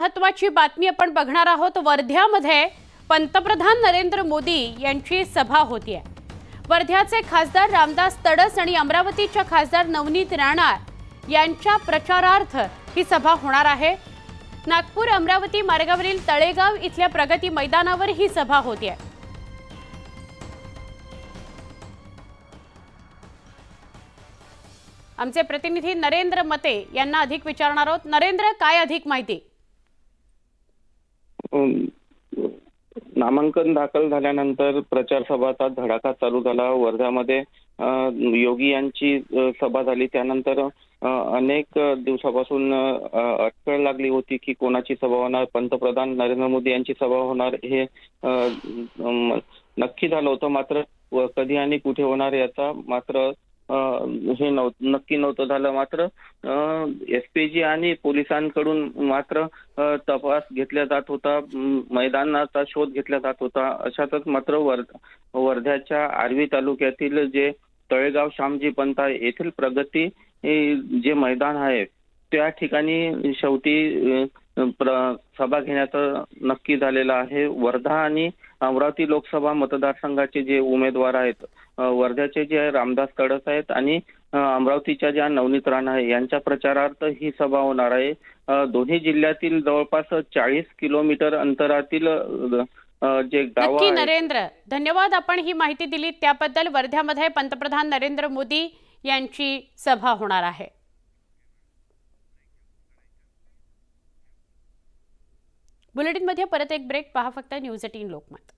महत्त्वाची बातमी आपण बघणार आहोत। वर्ध्यामध्ये पंतप्रधान नरेंद्र मोदी यांची सभा होतीये। वर्ध्याचे खासदार रामदास तडस आणि अमरावतीच्या खासदार नवनीत राणा यांच्या प्रचारार्थ ही सभा होणार आहे। नागपूर अमरावती मार्गावरील तळेगाव इथल्या प्रगती मैदानावर ही सभा होतीये। आमचे प्रतिनिधी नरेंद्र मते यांना अधिक विचारणार आहोत। नरेंद्र, काय अधिक माहिती? नामांकन दाखल झाल्यानंतर प्रचार सभाचा धडाका चालू झाला। वर्ध्यामध्ये योगी यांची सभा झाली। त्यानंतर अनेक दिवसापासून अटकळ लागली होती की कोणाची सभा होणार, पंतप्रधान नरेंद्र मोदी यांची सभा होणार हे नक्की झालं होतं। मात्र कधी आणि कुठे होणार याचा मात्र हे नक्की नव्हतं झालं। मात्र एसपीजी आणि पोलिसांकडून मात्र तपास घेतला जात होता, मैदानाचा शोध घेतला जात होता। अशातच मात्र वर्ध्याच्या आर्वी तालुक्यातील जे तळेगाव श्यामजी पंत येथील प्रगती जे मैदान आहे त्या ठिकाणी शेवटी सभा घेण्याचं नक्की झालेलं आहे। वर्धा आणि अमरावती लोकसभा मतदारसंघाचे जे उमेदवार आहेत, वर्ध्याचे जे रामदास तडस आहेत आणि अमरावतीच्या ज्या नवनीत राणा आहे यांच्या प्रचारार्थ ही सभा होणार आहे। दोन्ही जिल्ह्यातील जवळपास 40 किलोमीटर अंतरातील जे गाव आहे। नरेंद्र, धन्यवाद, आपण ही माहिती दिली त्याबद्दल। वर्ध्यामध्ये पंतप्रधान नरेंद्र मोदी यांची सभा होणार आहे। बुलेटिनमध्ये परत एक ब्रेक, पहा फक्त न्यूज 18 लोकमत।